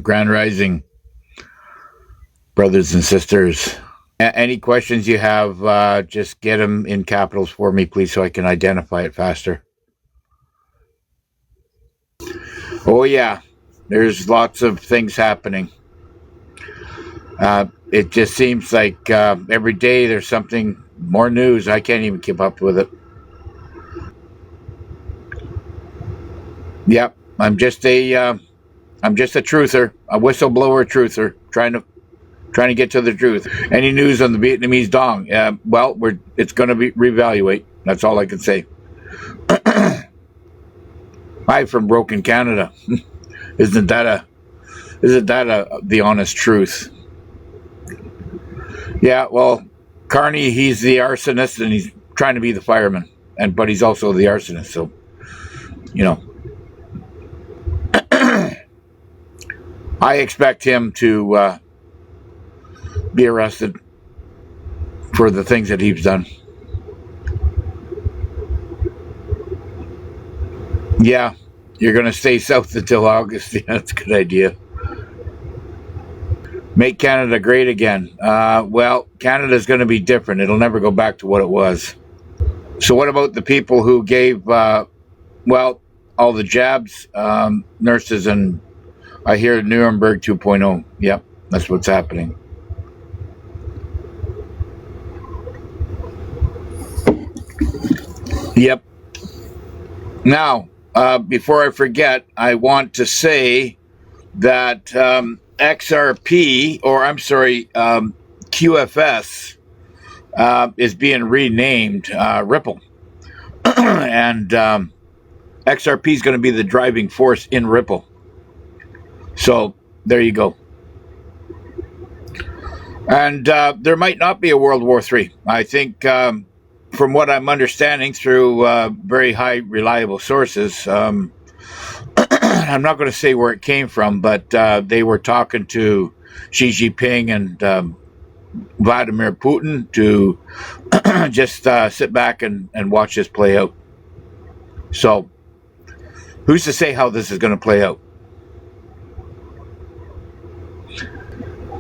Grand Rising, brothers and sisters. Any questions you have, just get them in capitals for me, please, so I can identify it faster. Oh, yeah. There's lots of things happening. It just seems like every day there's something, more news. I can't even keep up with it. Yep, I'm just a truther, a whistleblower truther, trying to get to the truth. Any news on the Vietnamese dong? Well, it's going to be reevaluate. That's all I can say. Hi from broken Canada. Isn't that the honest truth? Yeah, well, Carney, he's the arsonist and he's trying to be the fireman, but he's also the arsonist. So, I expect him to be arrested for the things that he's done. Yeah, you're going to stay south until August. Yeah, that's a good idea. Make Canada great again. Well, Canada's going to be different. It'll never go back to what it was. So what about the people who gave, all the jabs, nurses, and I hear Nuremberg 2.0. Yep, that's what's happening. Yep. Now, before I forget, I want to say that XRP, QFS, is being renamed Ripple. And XRP is going to be the driving force in Ripple. So there you go. And there might not be a World War III. I think, from what I'm understanding through very high reliable sources, I'm not going to say where it came from, but they were talking to Xi Jinping and Vladimir Putin to just sit back and watch this play out. So who's to say how this is going to play out?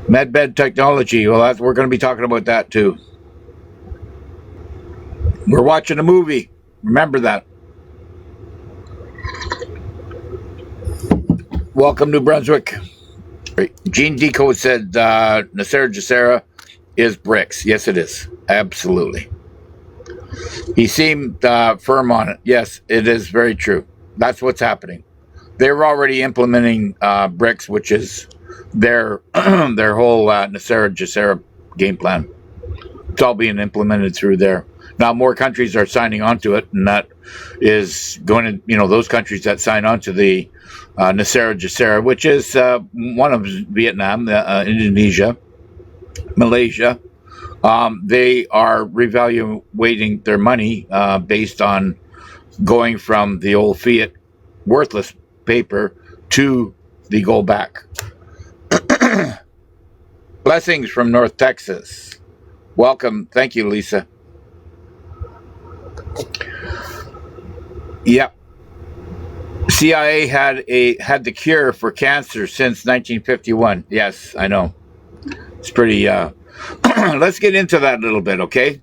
Medbed technology, well, we're going to be talking about that too. We're watching a movie. Remember that. Welcome, New Brunswick. Gene Decode said Nasser Jacera is BRICS. Yes, it is. Absolutely. He seemed firm on it. Yes, it is very true. That's what's happening. They're already implementing BRICS, which is their whole Nasser Jacera game plan. It's all being implemented through there. Now more countries are signing on to it, and that is going to, those countries that sign on to the Nasser Jacera, which is one of Vietnam, Indonesia, Malaysia. They are revaluating their money based on going from the old fiat worthless paper to the gold back. Blessings from North Texas. Welcome. Thank you, Lisa. Yep. CIA had the cure for cancer since 1951. Yes, I know. It's pretty let's get into that a little bit, okay?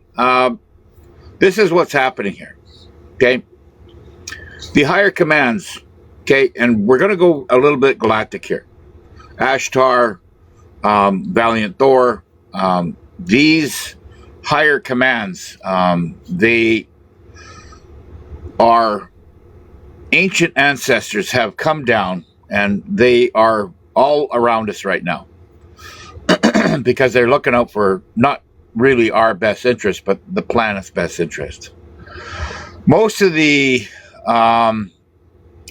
This is what's happening here. Okay? The higher commands, okay, and we're gonna go a little bit galactic here. Ashtar, Valiant Thor, these higher commands, they are ancient ancestors have come down, and they are all around us right now because they're looking out for not really our best interest, but the planet's best interest. Most of the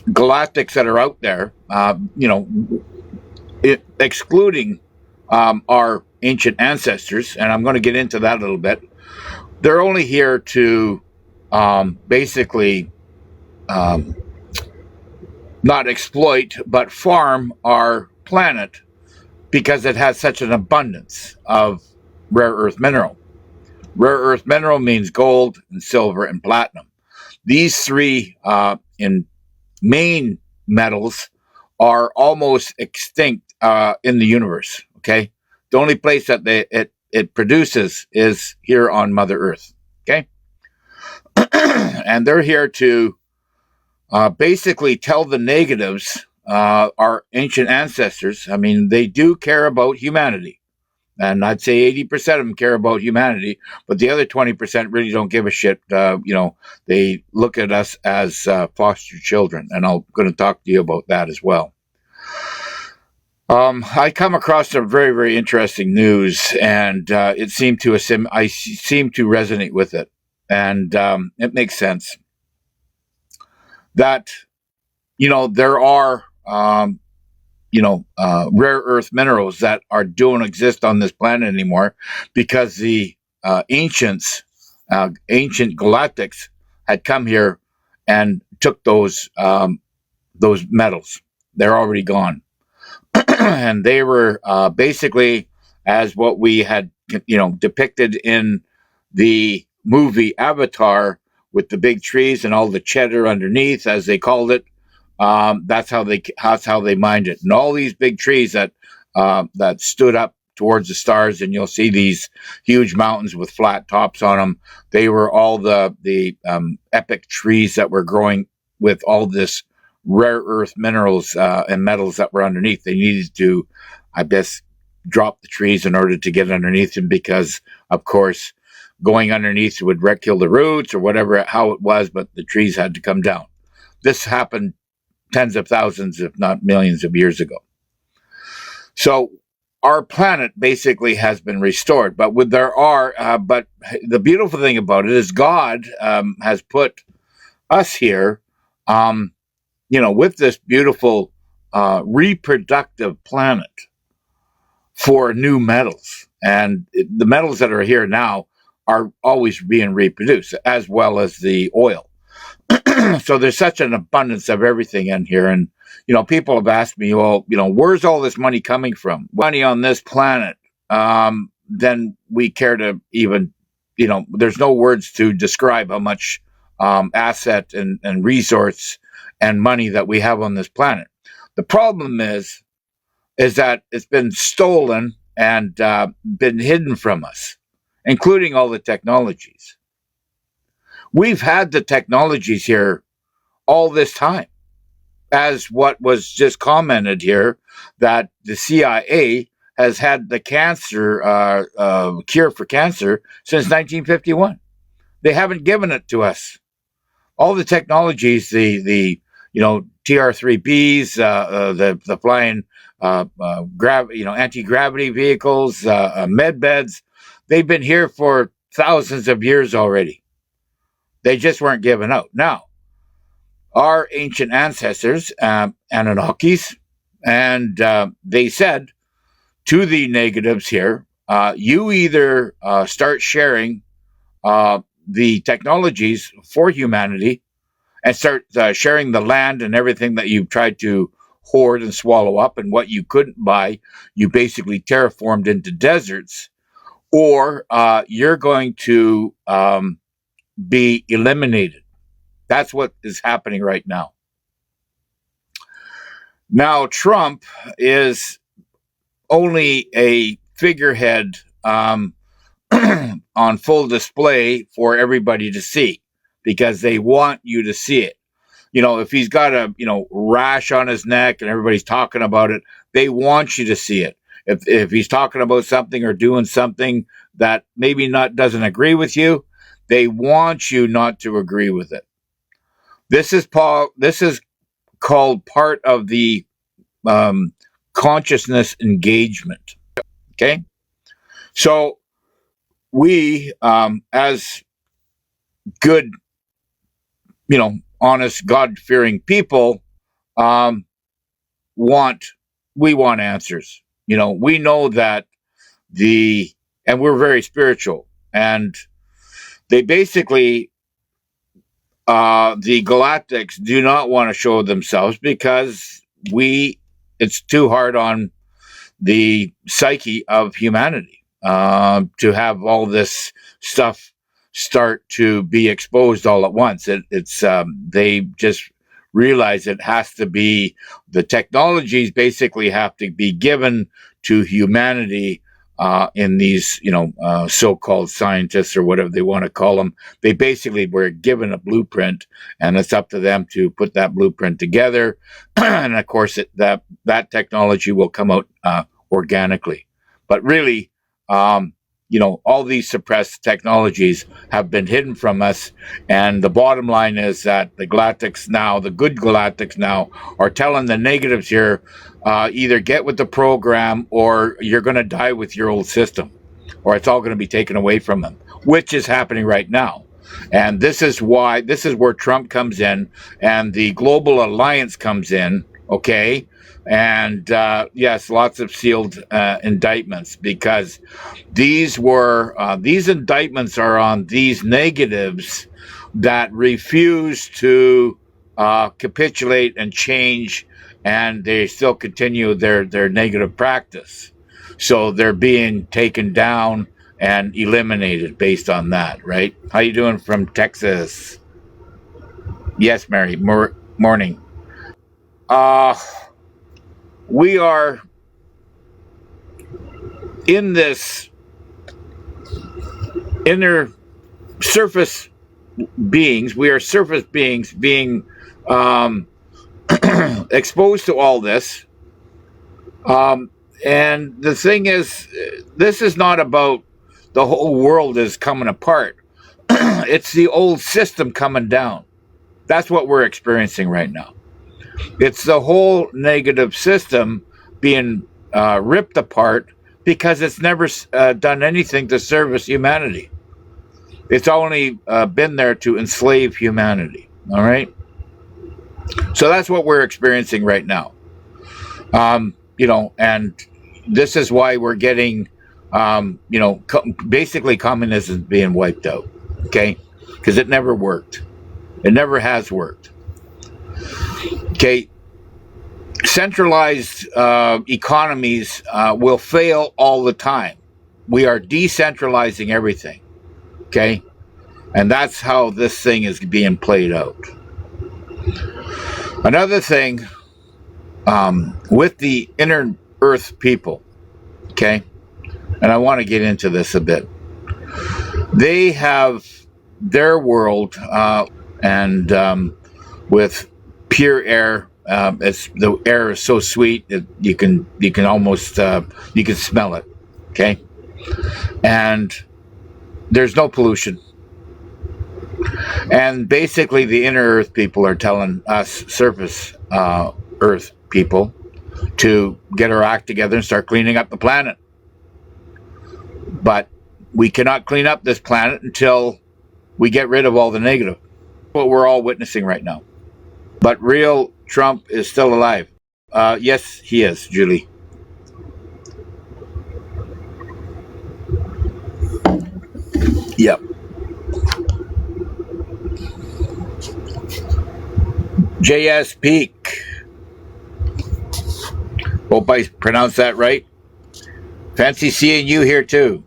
galactics that are out there, excluding our ancient ancestors, and I'm going to get into that a little bit, they're only here to basically not exploit, but farm our planet because it has such an abundance of rare earth mineral. Rare earth mineral means gold and silver and platinum. These three in main metals are almost extinct in the universe. Okay, the only place that it produces is here on Mother Earth. Okay, and they're here to basically tell the negatives, our ancient ancestors. I mean, they do care about humanity. And I'd say 80% of them care about humanity, but the other 20% really don't give a shit. They look at us as foster children, and I'm going to talk to you about that as well. I come across some very, very interesting news, and I seem to resonate with it, and it makes sense that there are rare earth minerals that don't exist on this planet anymore because the ancient Galactics had come here and took those metals. They're already gone. And they were basically as what we had, depicted in the movie Avatar, with the big trees and all the cheddar underneath, as they called it. That's how they mined it, and all these big trees that stood up towards the stars, and you'll see these huge mountains with flat tops on them. They were all the epic trees that were growing with all this rare earth minerals and metals that were underneath. They needed to, I guess, drop the trees in order to get underneath them, because, of course, going underneath would kill the roots or whatever, how it was, but the trees had to come down. This happened tens of thousands, if not millions of years ago. So our planet basically has been restored, but but the beautiful thing about it is God has put us here, with this beautiful reproductive planet for new metals. And the metals that are here now are always being reproduced, as well as the oil. So there's such an abundance of everything in here. And, people have asked me, well, where's all this money coming from? Money on this planet. Then we care to even, there's no words to describe how much asset and resource and money that we have on this planet. The problem is that it's been stolen and been hidden from us, including all the technologies. We've had the technologies here all this time, as what was just commented here, that the CIA has had the cancer cure for cancer since 1951. They haven't given it to us. All the technologies, the TR-3Bs, the flying anti-gravity vehicles, medbeds, they've been here for thousands of years already. They just weren't given out. Now, our ancient ancestors, Anunnakis, and they said to the negatives here, you either start sharing the technologies for humanity and start sharing the land and everything that you've tried to hoard and swallow up, and what you couldn't buy, you basically terraformed into deserts, or you're going to be eliminated. That's what is happening right now. Now, Trump is only a figurehead on full display for everybody to see, because they want you to see it. If he's got a rash on his neck and everybody's talking about it, they want you to see it. If he's talking about something or doing something that maybe doesn't agree with you, they want you not to agree with it. This is called part of the consciousness engagement. Okay, so we, as good, honest, God-fearing people, want answers. We know that and we're very spiritual, and they basically, the Galactics do not want to show themselves, because it's too hard on the psyche of humanity to have all this stuff start to be exposed all at once. They just realize it has to be, the technologies basically have to be given to humanity in these, so-called scientists or whatever they want to call them. They basically were given a blueprint, and it's up to them to put that blueprint together. And of course, that technology will come out organically. But really, all these suppressed technologies have been hidden from us. And the bottom line is that the Galactics now, the good Galactics now, are telling the negatives here, either get with the program or you're going to die with your old system, or it's all going to be taken away from them, which is happening right now. And this is where Trump comes in and the Global Alliance comes in, okay? And yes, lots of sealed indictments, because these indictments are on these negatives that refuse to capitulate and change, and they still continue their negative practice. So they're being taken down and eliminated based on that, right? How you doing from Texas? Yes, Mary. Morning. We are in this inner surface beings. We are surface beings being exposed to all this. And the thing is, this is not about the whole world is coming apart. It's the old system coming down. That's what we're experiencing right now. It's the whole negative system being ripped apart because it's never done anything to service humanity. It's only been there to enslave humanity. All right. So that's what we're experiencing right now. And this is why we're getting, basically communism being wiped out. Okay. Because it never worked. It never has worked. Okay, centralized economies will fail all the time. We are decentralizing everything, okay? And that's how this thing is being played out. Another thing, with the inner earth people, okay? And I want to get into this a bit. They have their world, and with pure air. The air is so sweet that you can almost you can smell it, okay? And there's no pollution. And basically, the inner Earth people are telling us surface Earth people to get our act together and start cleaning up the planet. But we cannot clean up this planet until we get rid of all the negative. What we're all witnessing right now. But real Trump is still alive. Yes, he is, Julie. Yep. JS Peak. Hope I pronounced that right. Fancy seeing you here too.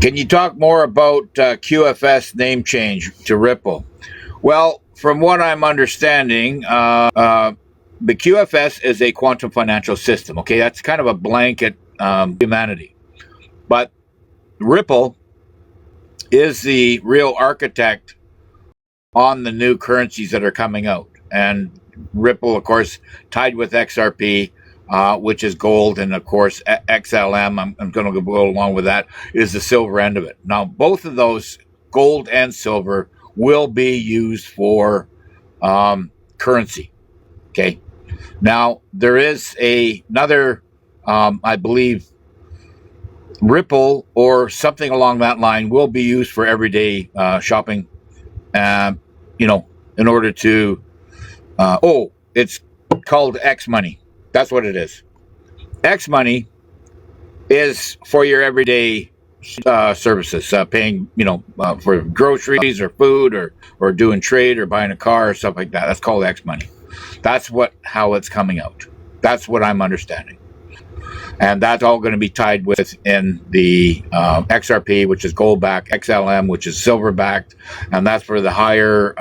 Can you talk more about QFS name change to Ripple? Well, from what I'm understanding, the QFS is a quantum financial system. Okay, that's kind of a blanket humanity. But Ripple is the real architect on the new currencies that are coming out. And Ripple, of course, tied with XRP, which is gold, and of course XLM, I'm going to go along with that, is the silver end of it. Now, both of those, gold and silver, will be used for currency. Okay. Now, there is another, I believe, Ripple or something along that line will be used for everyday shopping, in order to, it's called X Money. That's what it is. X Money is for your everyday services, paying, for groceries or food or doing trade or buying a car or stuff like that. That's called X Money. That's how it's coming out. That's what I'm understanding. And that's all going to be tied within the XRP, which is gold backed, XLM, which is silver backed, and that's for the higher,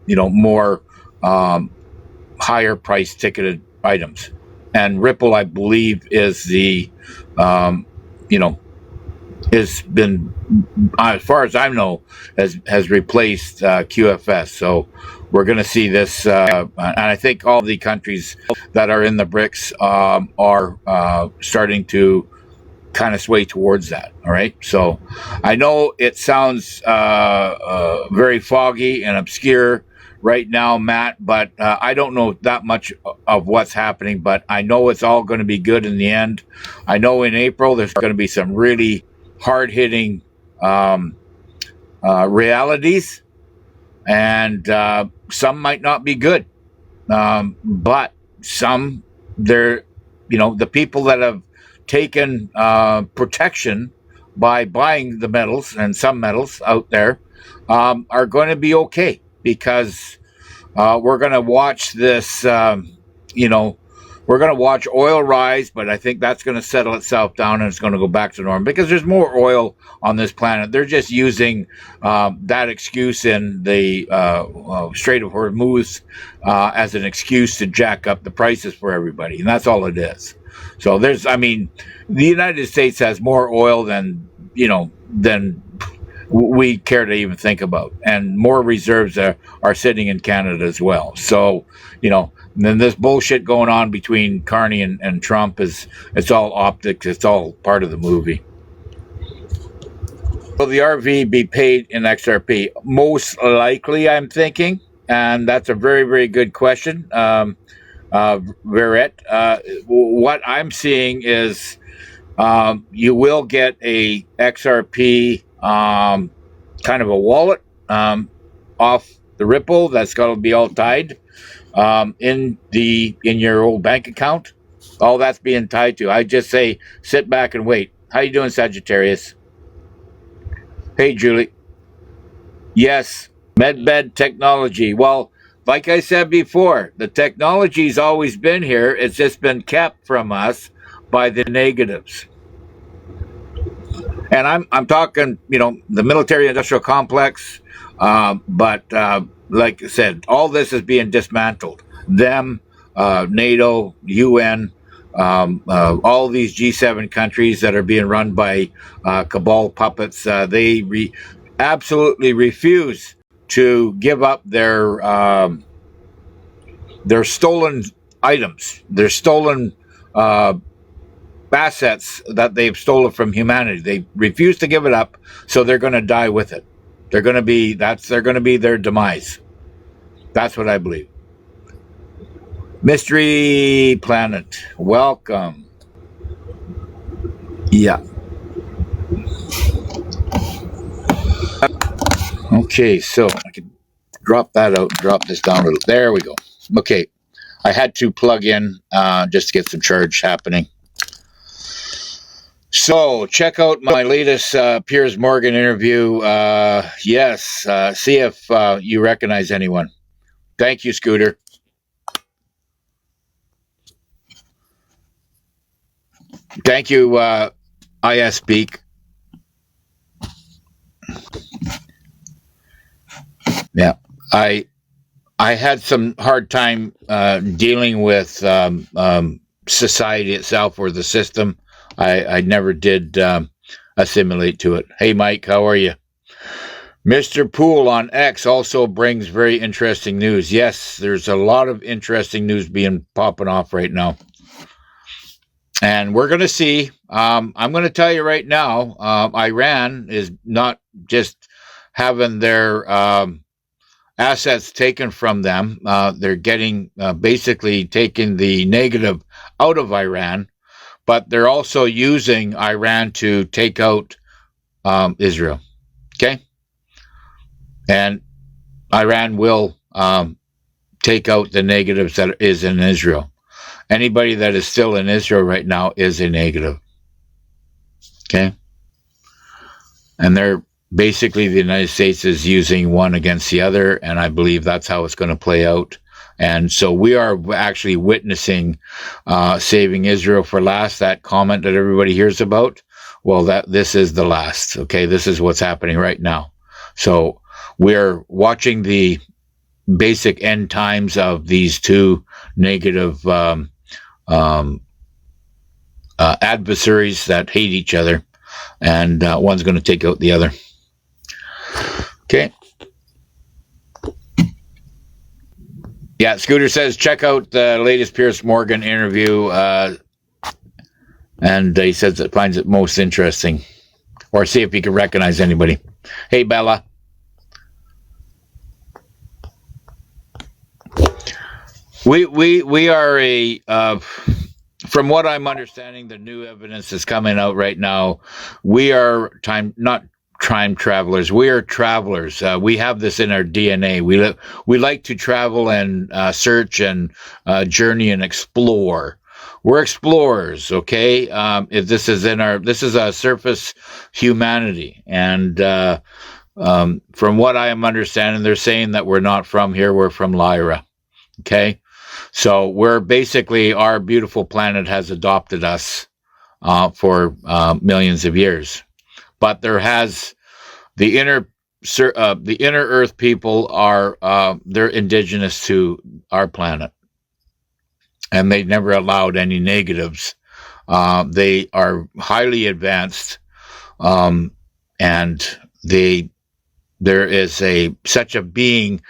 more higher price ticketed items. And Ripple, I believe, is the, has been, as far as I know, has replaced QFS. So we're going to see this, and I think all the countries that are in the BRICS are starting to kind of sway towards that. All right. So I know it sounds very foggy and obscure right now, Matt, but I don't know that much of what's happening, but I know it's all going to be good in the end. I know in April there's going to be some really hard-hitting realities, and some might not be good, but some, the people that have taken protection by buying the metals, and some metals out there are going to be okay, because we're going to watch this, we're going to watch oil rise, but I think that's going to settle itself down and it's going to go back to normal, because there's more oil on this planet. They're just using that excuse in the Strait of Hormuz as an excuse to jack up the prices for everybody, and that's all it is. So the United States has more oil than we care to even think about, and more reserves are sitting in Canada as well. So, then this bullshit going on between Carney and Trump it's all optics. It's all part of the movie. Will the RV be paid in XRP? Most likely, I'm thinking, and that's a very, very good question, Verrett. What I'm seeing is you will get a XRP kind of a wallet off the Ripple that's got to be all tied in your old bank account. All that's being tied to. I just say sit back and wait. How you doing, Sagittarius? Hey, Julie. Yes, Medbed technology. Well, like I said before, the technology's always been here. It's just been kept from us by the negatives. And I'm talking, the military-industrial complex, but like I said, all this is being dismantled. Them, NATO, UN, all these G7 countries that are being run by cabal puppets, they absolutely refuse to give up their stolen items, their stolen assets that they've stolen from humanity. They refuse to give it up, so they're going to die with it. They're going to be their demise. That's what I believe. Mystery Planet, welcome. Yeah. Okay, so I can drop that out, drop this down a little. There we go. Okay, I had to plug in just to get some charge happening. So check out my latest Piers Morgan interview. Yes, see if you recognize anyone. Thank you, Scooter. Thank you, IS Speak. Yeah, I had some hard time dealing with society itself, or the system. I never did assimilate to it. Hey, Mike, how are you? Mr. Poole on X also brings very interesting news. Yes, there's a lot of interesting news popping off right now. And we're going to see. I'm going to tell you right now, Iran is not just having their assets taken from them. They're getting basically taking the negative out of Iran, but they're also using Iran to take out Israel. Okay? And Iran will take out the negatives that is in Israel. Anybody that is still in Israel right now is a negative. Okay? And they're basically, the United States is using one against the other, and I believe that's how it's going to play out. And so we are actually witnessing saving Israel for last, that comment that everybody hears about. Well, this is the last. Okay, this is what's happening right now. So we're watching the basic end times of these two negative adversaries that hate each other, and one's going to take out the other. Okay. Yeah, Scooter says check out the latest Piers Morgan interview, and he says it finds it most interesting, or see if he can recognize anybody. Hey, Bella. We are a from what I'm understanding, the new evidence is coming out right now. We are not time travelers. We are travelers. We have this in our DNA. We like to travel and search and journey and explore. We're explorers, okay? This is a surface humanity, and from what I am understanding, they're saying that we're not from here. We're from Lyra, okay? So we're basically, our beautiful planet has adopted us for millions of years. But there has the inner Earth people are they're indigenous to our planet, and they never allowed any negatives. They are highly advanced, and there is such a being.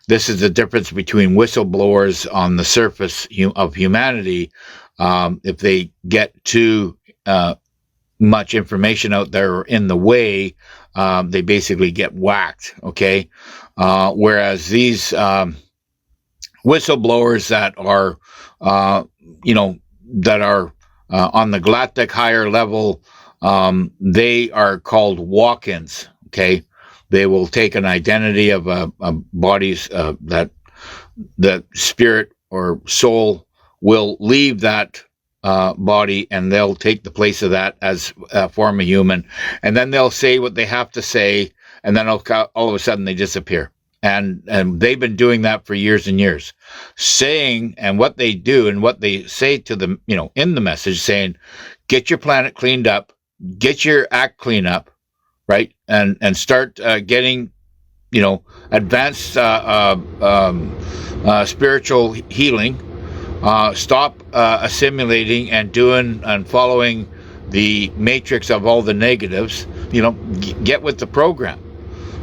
This is the difference between whistleblowers on the surface of humanity. If they get too much information out there or in the way, they basically get whacked, okay? Whereas these whistleblowers that are, on the Galactic higher level, they are called walk-ins, okay? They will take an identity of a body's, that the spirit or soul will leave that body, and they'll take the place of that as a form of human. And then they'll say what they have to say, and then all of a sudden they disappear. And they've been doing that for years and years, saying, and what they do and what they say to them, in the message, saying, get your planet cleaned up, get your act clean up, right? And start getting, advanced spiritual healing. Stop assimilating and doing and following the matrix of all the negatives. Get with the program.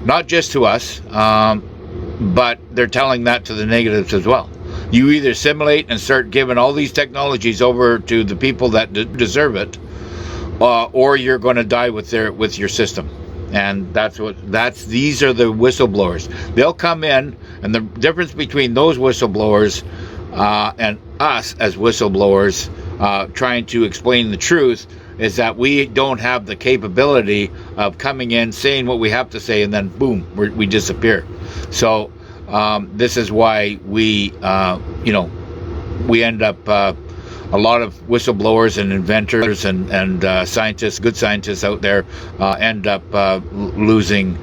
Not just to us, but they're telling that to the negatives as well. You either assimilate and start giving all these technologies over to the people that deserve it, or you're going to die with your system. And these are the whistleblowers. They'll come in, and the difference between those whistleblowers and us as whistleblowers trying to explain the truth is that we don't have the capability of coming in, saying what we have to say, and then boom, we disappear. So this is why we end up, a lot of whistleblowers and inventors and scientists, good scientists out there, end up losing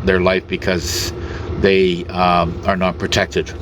their life because they are not protected.